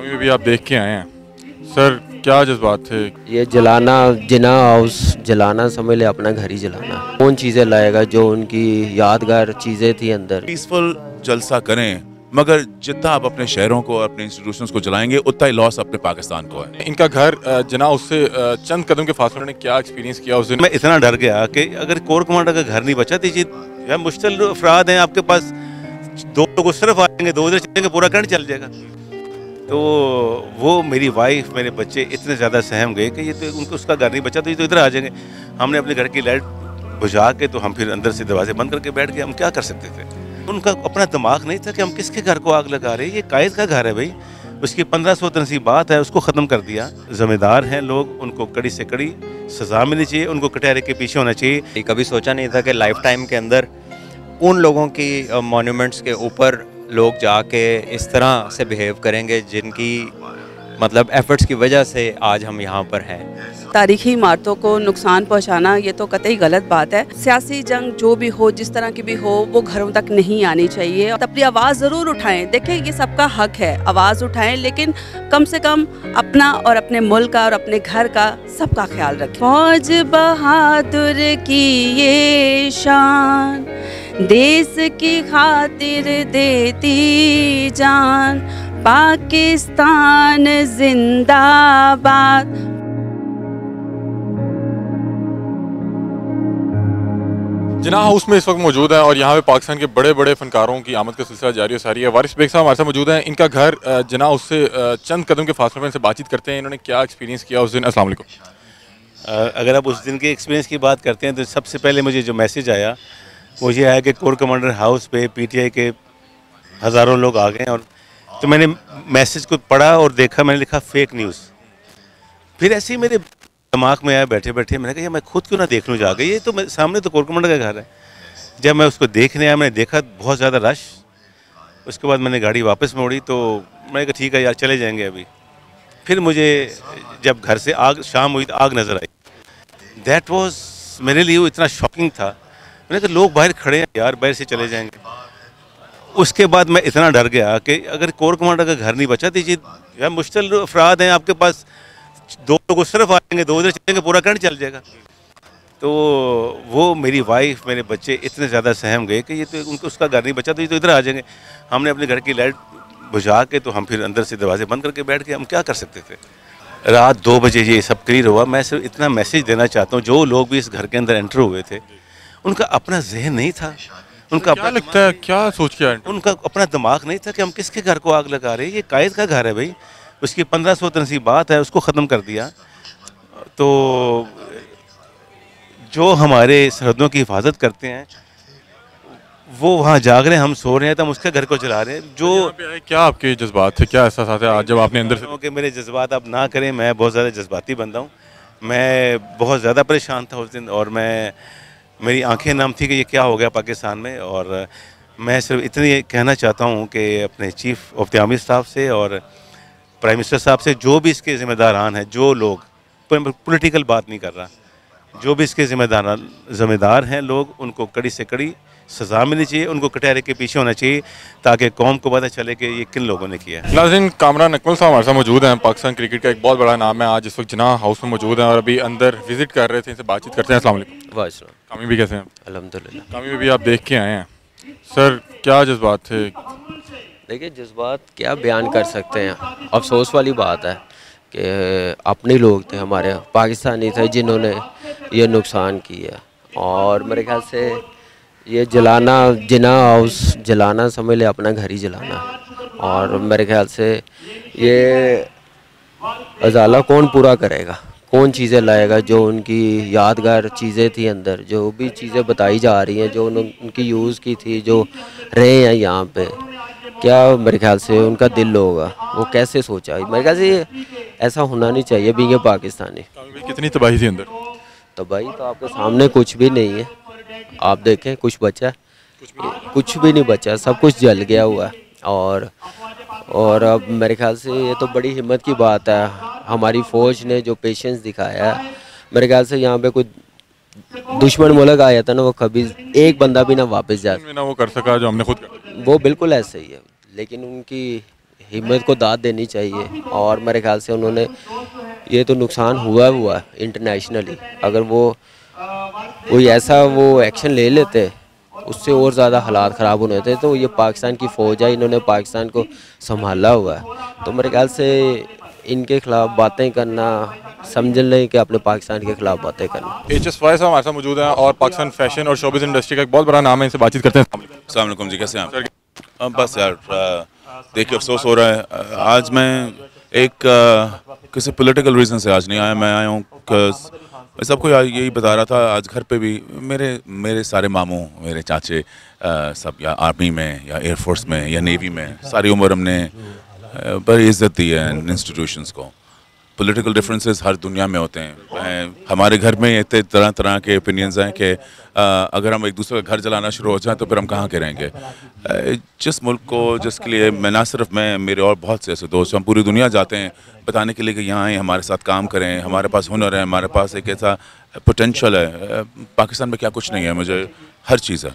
कामी में भी आप देख के आए हैं सर, क्या जज्बात थे? ये जलाना, जिना हाउस जलाना समझ ले अपना घर ही जलाना। कौन चीज़ें लाएगा जो उनकी यादगार चीज़ें थी अंदर। पीसफुल जलसा करें, मगर जितना आप अपने शहरों को, अपने इंस्टीट्यूशंस को जलाएंगे, उतना ही लॉस अपने पाकिस्तान को है। इनका घर जना उससे चंद कदम के फासले में क्या एक्सपीरियंस किया उस दिन? मैं इतना डर गया कि अगर कोर कमांडर का घर नहीं बचा दीजिए, या मुश्किल अफराद हैं आपके पास, दो लोग सिर्फ आएंगे, दो उधर चलेंगे, पूरा करंट चल जाएगा। तो वो मेरी वाइफ, मेरे बच्चे इतने ज़्यादा सहम गए कि ये तो उनको उसका घर नहीं बचा, तो ये तो इधर आ जाएंगे। हमने अपने घर की लाइट बुझा के तो हम फिर अंदर से दरवाजे बंद करके बैठ गए। हम क्या कर सकते थे? उनका अपना दिमाग नहीं था कि हम किसके घर को आग लगा रहे हैं। ये कायद का घर है भाई, उसकी 1500 तनसीबात है, उसको ख़त्म कर दिया। ज़िम्मेदार हैं लोग, उनको कड़ी से कड़ी सज़ा मिलनी चाहिए, उनको कटहरे के पीछे होना चाहिए। कभी सोचा नहीं था कि लाइफ टाइम के अंदर उन लोगों की मॉन्यूमेंट्स के ऊपर लोग जाके इस तरह से बिहेव करेंगे जिनकी मतलब एफर्ट्स की वजह से आज हम यहाँ पर हैं। तारीखी इमारतों को नुकसान पहुँचाना ये तो कतई गलत बात है। सियासी जंग जो भी हो, जिस तरह की भी हो, वो घरों तक नहीं आनी चाहिए। अपनी आवाज़ ज़रूर उठाएं। देखिए, ये सबका हक है, आवाज़ उठाएं, लेकिन कम से कम अपना और अपने मुल्क का और अपने घर का सबका ख्याल रखें। फौज बहादुर की ये शान, देश की खातिर देती जान, पाकिस्तान जिंदाबाद। जिना हाउस में इस वक्त मौजूद है और यहाँ पे पाकिस्तान के बड़े बड़े फनकारों की आमद का सिलसिला जारी और सारी है। वारिस बेग साहब हमारे साथ मौजूद हैं। इनका घर जिना हाउस से चंद कदम के फासले में इनसे बातचीत करते हैं, इन्होंने क्या एक्सपीरियंस किया उस दिन। अस्सलाम वालेकुम। अगर आप उस दिन के एक्सपीरियंस की बात करते हैं तो सबसे पहले मुझे जो मैसेज आया वो ये आया कि कोर कमांडर हाउस पे PTI के हज़ारों लोग आ गए। और तो मैंने मैसेज को पढ़ा और देखा, मैंने लिखा फेक न्यूज़। फिर ऐसे ही मेरे दिमाग में आया बैठे बैठे, मैंने कहा यार मैं खुद क्यों ना देख लूँ जाके, ये तो सामने तो कोर कमांडर का घर है। जब मैं उसको देखने आया, मैंने देखा बहुत ज़्यादा रश। उसके बाद मैंने गाड़ी वापस मोड़ी तो मैंने कहा ठीक है यार चले जाएंगे अभी। फिर मुझे जब घर से आग शाम हुई तो आग नज़र आई। दैट वाज मेरे लिए वो इतना शॉकिंग था। मैंने कहा लोग बाहर खड़े हैं यार, बाहर से चले जाएंगे। उसके बाद मैं इतना डर गया कि अगर कोर कमांडर का घर नहीं बचा दीजिए, यार मुश्किल अफराद हैं आपके पास, दो लोग सिर्फ आएंगे, दो उधर चलेंगे, पूरा करंट चल जाएगा। तो वो मेरी वाइफ, मेरे बच्चे इतने ज़्यादा सहम गए कि ये तो उनको उसका घर नहीं बचा, तो ये तो इधर आ जाएंगे। हमने अपने घर की लाइट बुझा के तो हम फिर अंदर से दरवाजे बंद करके बैठ गए। हम क्या कर सकते थे? रात 2 बजे ये सब क्लियर हुआ। मैं सिर्फ इतना मैसेज देना चाहता हूँ, जो लोग भी इस घर के अंदर एंटर हुए थे, उनका अपना जहन नहीं था, उनका क्या लगता है, क्या सोच के आए? उनका अपना दिमाग नहीं था कि हम किसके घर को आग लगा रहे हैं। ये कायद का घर है भाई, उसकी 1500 तनसीबात है, उसको ख़त्म कर दिया। तो जो हमारे सरहदों की हिफाजत करते हैं वो वहाँ जाग रहे हैं, हम सो रहे हैं, तो हम उसके घर को जला रहे हैं। जो क्या आपके जज्बात थे, क्या एहसास थे आज जब आपने अंदर से? कि मेरे जज्बात आप ना करें, मैं बहुत ज़्यादा जज्बाती बंदा हूँ। मैं बहुत ज़्यादा परेशान था उस दिन और मेरी आंखें नम थी कि ये क्या हो गया पाकिस्तान में। और मैं सिर्फ इतनी कहना चाहता हूँ कि अपने chief of the army staff से और प्राइम मिनिस्टर साहब से, जो भी इसके ज़िम्मेदारान हैं, जो लोग, पॉलिटिकल बात नहीं कर रहा, जो भी इसके ज़िम्मेदार हैं लोग, उनको कड़ी से कड़ी सज़ा मिलनी चाहिए, उनको कटहरे के पीछे होना चाहिए ताकि कौम को पता चले कि ये किन लोगों ने किया है। नाज़रीन, कामरान अकमल साहब हमारे साथ मौजूद हैं। पाकिस्तान क्रिकेट का एक बहुत बड़ा नाम है, आज इस वक्त जिना हाउस में मौजूद हैं और अभी अंदर विजिट कर रहे थे, इनसे बातचीत करते हैं। अस्सलाम वालेकुम। वाह, कामी भी कैसे हैं? अल्हम्दुलिल्लाह। कामी में भी आप देख के आए हैं सर, क्या जज्बात थे? देखिए, जज्बात क्या बयान कर सकते हैं। अफसोस वाली बात है कि अपने लोग थे, हमारे पाकिस्तानी थे, जिन्होंने ये नुकसान किया। और मेरे ख्याल से ये जलाना, जिना हाउस जलाना समझ ले अपना घर ही जलाना। और मेरे ख्याल से ये अजाला कौन पूरा करेगा, कौन चीज़ें लाएगा जो उनकी यादगार चीज़ें थी अंदर, जो भी चीज़ें बताई जा रही हैं, जो उनकी यूज़ की थी, जो रहे हैं यहाँ पे, क्या मेरे ख्याल से उनका दिल होगा, वो कैसे सोचा। मेरे ख्याल से ऐसा होना नहीं चाहिए बीइंग पाकिस्तानी। कितनी तबाही थी अंदर? तबाही तो आपके सामने कुछ भी नहीं है, आप देखें कुछ बचा, कुछ भी नहीं बचा, सब कुछ जल गया हुआ है। और अब मेरे ख्याल से ये तो बड़ी हिम्मत की बात है, हमारी फ़ौज ने जो पेशेंस दिखाया है। मेरे ख्याल से यहाँ पे कोई दुश्मन मुल्क आया था ना, वो कभी एक बंदा भी ना वापस जाए ना वो कर सका जो हमने खुद कर। वो बिल्कुल ऐसे ही है, लेकिन उनकी हिम्मत को दाद देनी चाहिए। और मेरे ख्याल से उन्होंने, ये तो नुकसान हुआ है इंटरनेशनली, अगर वो कोई ऐसा वो एक्शन ले लेते उससे और ज़्यादा हालात ख़राब होने थे। तो ये पाकिस्तान की फ़ौज है, इन्होंने पाकिस्तान को संभाला हुआ है, तो मेरे ख्याल से इनके ख़िलाफ़ बातें करना, समझ लें कि अपने पाकिस्तान के ख़िलाफ़ बातें करना। HS फायज़ साहब हमारे साथ मौजूद हैं और पाकिस्तान फैशन और शोबिज़ इंडस्ट्री का एक बहुत बड़ा नाम है, इनसे बातचीत करते हैं। अस्सलाम वालेकुम जी, कैसे हैं आप? बस यार देख के अफसोस हो रहा है। आज मैं एक किसी पॉलिटिकल रीज़न से आज नहीं आया। मैं आया हूँ मैं सबको यही बता रहा था। आज घर पे भी मेरे सारे मामू, मेरे चाचे सब या आर्मी में या एयरफोर्स में या नेवी में, सारी उम्र हमने बड़ी इज़्ज़त दी है इन इंस्टीट्यूशंस को। पॉलिटिकल डिफरेंसेस हर दुनिया में होते हैं। हमारे घर में इतने तरह तरह के ओपिनियंस हैं कि अगर हम एक दूसरे का घर जलाना शुरू हो जाए तो फिर हम कहाँ के रहेंगे। जिस मुल्क को, जिसके लिए मैं, ना सिर्फ मैं, मेरे और बहुत से ऐसे दोस्त, हम पूरी दुनिया जाते हैं बताने के लिए कि यहाँ आएँ, हमारे साथ काम करें, हमारे पास हुनर है, हमारे पास एक ऐसा पोटेंशल है। पाकिस्तान में क्या कुछ नहीं है, मुझे हर चीज़ है।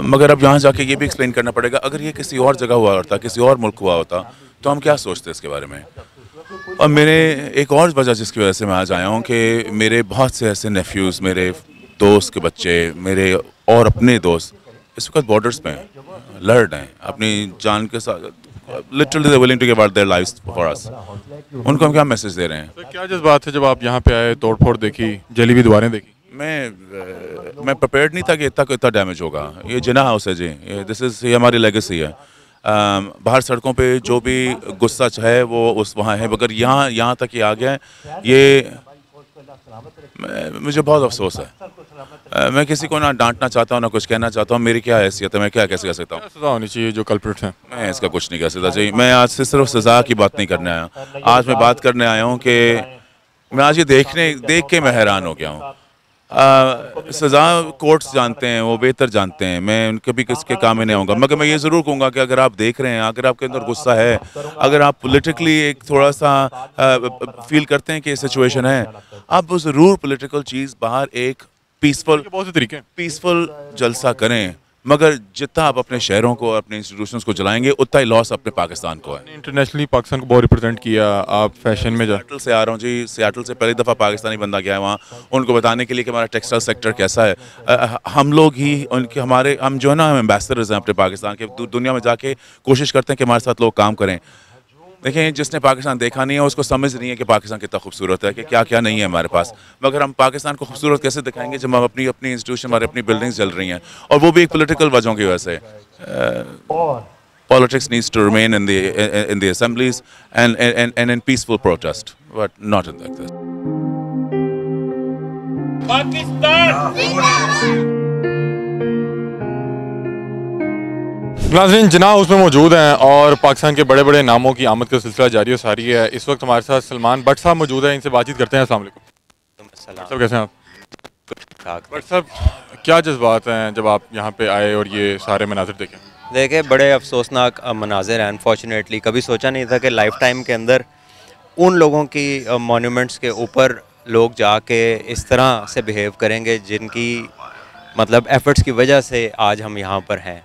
मगर अब यहाँ जाके ये भी एक्सप्लेन करना पड़ेगा, अगर ये किसी और जगह हुआ होता, किसी और मुल्क हुआ होता, तो हम क्या सोचते इसके बारे में। और मेरे एक और वजह जिसकी वजह से मैं आज आया हूँ कि मेरे बहुत से ऐसे नेफ्यूज़, मेरे दोस्त के बच्चे, मेरे और अपने दोस्त इस वक्त बॉर्डर्स पे हैं, लड़ रहे हैं अपनी जान के साथ। Literally they willing to give out their lives for us. उनको हम क्या मैसेज दे रहे हैं? तो क्या जज्बात है जब आप यहाँ पे आए, तोड़फोड़ देखी, जली हुई दीवारें देखी? मैं प्रिपेयर्ड नहीं था कि इतना डैमेज होगा। ये जिना हाउस है जी, ये हमारी लेगेसी है। बाहर सड़कों पे जो भी गुस्सा है वो वहाँ है, मगर यहाँ तक ये आ गया है। ये मुझे बहुत अफसोस है। मैं किसी को ना डांटना चाहता हूँ, ना कुछ कहना चाहता हूँ। मेरी क्या हैसियत है, मैं क्या कैसे कह सकता हूँ? सज़ा होनी चाहिए जो कल्प्रिट्स हैं। मैं इसका कुछ नहीं कह सकता जी। मैं आज से सिर्फ सज़ा की बात नहीं करने आया। आज मैं बात करने आया हूँ कि मैं आज ये देख के मैं हैरान हो गया हूँ। सज़ा कोर्ट्स जानते हैं, वो बेहतर जानते हैं, मैं उनके भी किसके काम में नहीं आऊँगा। मगर मैं ये ज़रूर कहूँगा कि अगर आप देख रहे हैं, अगर आपके अंदर गुस्सा है, अगर आप पॉलिटिकली एक थोड़ा सा फील करते हैं कि ये सिचुएशन है, आप वो ज़रूर पॉलिटिकल चीज़ बाहर एक बहुत से तरीके हैं। पीसफुल जलसा करें। मगर जितना आप अपने शहरों को, अपने इंस्टीट्यूशंस को जलाएंगे, उतना ही लॉस अपने पाकिस्तान को है। इंटरनेशनली पाकिस्तान को बहुत रिप्रेजेंट किया, आप फैशन में सियाटल से आ रहा हूँ जी। सियाटल से पहली दफ़ा पाकिस्तानी बंदा गया है वहाँ, उनको बताने के लिए कि हमारा टेक्सटाइल सेक्टर कैसा है। हम लोग ही हम जो है ना, हम एम्बेसडर्स हैं अपने पाकिस्तान के। दुनिया में जाके कोशिश करते हैं कि हमारे साथ लोग काम करें। देखें, जिसने पाकिस्तान देखा नहीं है उसको समझ नहीं है कि पाकिस्तान कितना खूबसूरत है, कि क्या क्या नहीं है हमारे पास। मगर हम पाकिस्तान को खूबसूरत कैसे दिखाएंगे जब हम अपनी इंस्टीट्यूशन, हमारी अपनी बिल्डिंग्स जल रही हैं, और वो भी एक पॉलिटिकल वजहों की वजह से। Politics needs to remain in the assemblies and in peaceful protest, but not in like this. नाज़रीन, जिना हाउस में मौजूद हैं और पाकिस्तान के बड़े बड़े नामों की आमद का सिलसिला जारी और सारी है। इस वक्त हमारे साथ सलमान भट्ट साहब मौजूद हैं, इनसे बातचीत करते हैं। अस्सलाम वालेकुम। सब कैसे हैं आप? भट्ट साहब, क्या जज्बात हैं जब आप यहाँ पे आए और ये सारे मनाज़िर देखें? देखिए, बड़े अफसोसनाक मनाज़िर हैं। अनफॉर्चुनेटली कभी सोचा नहीं था कि लाइफ टाइम के अंदर उन लोगों की मोन्यूमेंट्स के ऊपर लोग जाके इस तरह से बिहेव करेंगे जिनकी मतलब एफ़र्ट्स की वजह से आज हम यहाँ पर हैं।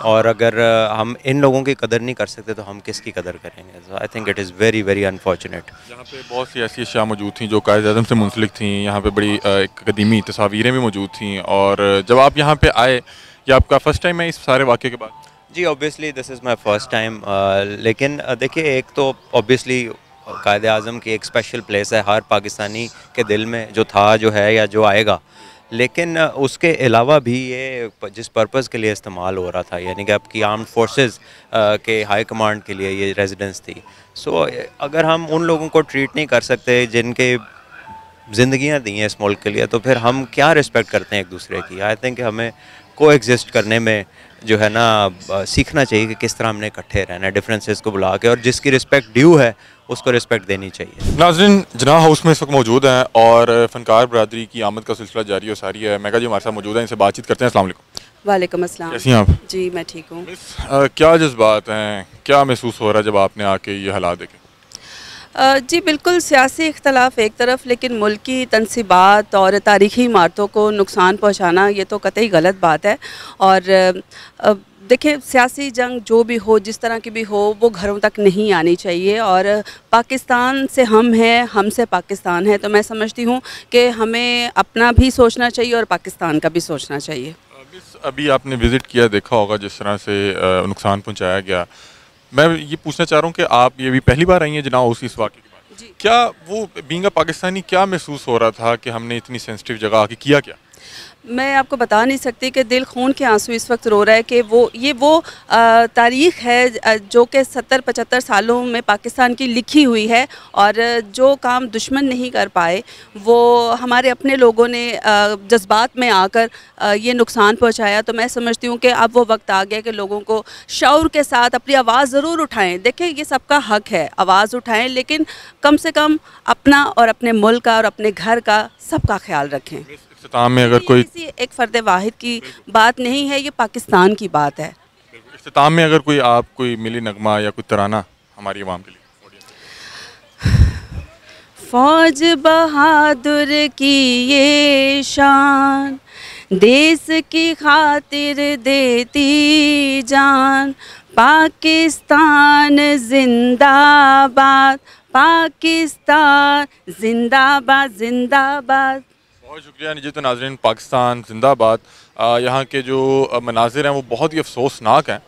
और अगर हम इन लोगों की कदर नहीं कर सकते तो हम किसकी कदर करेंगे? So I think it is very very unfortunate. यहाँ पे बहुत सी ऐसी अशिया मौजूद थी जो कायद-ए-आज़म से मुंसलिक थी। यहाँ पे बड़ी एक कदीमी तस्वीरें भी मौजूद थी। और जब आप यहाँ पे आए, ये आपका फ़र्स्ट टाइम है इस सारे वाक़े के बाद? जी, obviously this is my first time. लेकिन देखिए, एक तो ऑब्वियसली कायद-ए-आज़म की एक स्पेशल प्लेस है हर पाकिस्तानी के दिल में, जो था, जो है या जो आएगा। लेकिन उसके अलावा भी ये जिस पर्पज़ के लिए इस्तेमाल हो रहा था, यानी कि आपकी आर्म्ड फोर्सेस के हाई कमांड के लिए ये रेजिडेंस थी। सो अगर हम उन लोगों को ट्रीट नहीं कर सकते जिनके ज़िंदगियाँ दी हैं इस मुल्क के लिए, तो फिर हम क्या रिस्पेक्ट करते हैं एक दूसरे की? आई थिंक हमें को एग्जिस्ट करने में जो है ना सीखना चाहिए कि किस तरह हमने इकट्ठे रहना है, डिफरेंसेस को बुला के, और जिसकी रिस्पेक्ट ड्यू है उसको रिस्पेक्ट देनी चाहिए। नाज़रीन, जिना हाउस में इस वक्त मौजूद हैं और फ़नकार बरदरी की आमद का सिलसिला जारी और सारी है। मेगा जी हमारे साथ मौजूद हैं, इनसे बातचीत करते हैं। अस्सलाम वालेकुम। वालेकुम अस्सलाम। कैसी हैं आप? जी, मैं ठीक हूँ। क्या जज्बात हैं, क्या महसूस हो रहा है जब आपने आके ये हालात देखे? जी बिल्कुल, सियासी इख्तलाफ एक तरफ, लेकिन मुल्क की तनसीबात और तारीख़ी इमारतों को नुकसान पहुँचाना ये तो कतई गलत बात है। और देखिए सियासी जंग जो भी हो, जिस तरह की भी हो, वो घरों तक नहीं आनी चाहिए। और पाकिस्तान से हम हैं, हमसे पाकिस्तान है, तो मैं समझती हूँ कि हमें अपना भी सोचना चाहिए और पाकिस्तान का भी सोचना चाहिए। अभी आपने विज़िट किया, देखा होगा जिस तरह से नुकसान पहुंचाया गया। मैं ये पूछना चाह रहा हूँ कि आप ये भी पहली बार आई हैं जिनाह हाउस इस वाक़े के बाद? जी। क्या वो बीइंग अ पाकिस्तानी क्या महसूस हो रहा था कि हमने इतनी सेंसिटिव जगह आके किया क्या? मैं आपको बता नहीं सकती कि दिल खून के आंसू इस वक्त रो रहा है कि वो तारीख़ है जो कि 70-75 सालों में पाकिस्तान की लिखी हुई है। और जो काम दुश्मन नहीं कर पाए वो हमारे अपने लोगों ने जज्बात में आकर ये नुकसान पहुंचाया। तो मैं समझती हूँ कि अब वो वक्त आ गया कि लोगों को शऊर के साथ अपनी आवाज़ ज़रूर उठाएं। देखें, ये सबका हक है, आवाज़ उठाएं, लेकिन कम से कम अपना और अपने मुल्क का और अपने घर का सबका ख्याल रखें। इख्तिताम में अगर कोई किसी एक फ़र्द वाहिद की बात नहीं है, ये पाकिस्तान की बात है। इख्तिताम में अगर कोई मिली नगमा या कोई तराना हमारी आवाम के लिए? फौज बहादुर की ये शान, देश की खातिर देती जान, पाकिस्तान जिंदाबाद, पाकिस्तान जिंदाबाद जिंदाबाद। बहुत शुक्रिया निजी। तो नाज़रीन, पाकिस्तान जिंदाबाद। यहाँ के जो मनाजिर हैं वो बहुत ही अफसोसनाक हैं,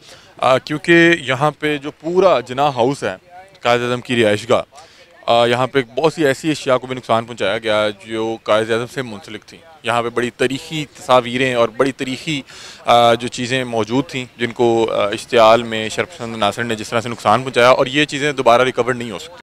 क्योंकि यहाँ पे जो पूरा जिनाह हाउस है कायद-ए-आज़म की रिहाइशगाह, यहाँ पे बहुत सी ऐसी अशिया को भी नुकसान पहुँचाया गया जो कायद-ए-आज़म से मुंसलिक थी। यहाँ पे बड़ी तारीख़ी तस्वीरें और बड़ी तारीख़ी जो चीज़ें मौजूद थी जिनको इश्तियाल में शरपसंद नासिर ने जिस तरह से नुकसान पहुँचाया, और ये चीज़ें दोबारा रिकवर नहीं हो सकती।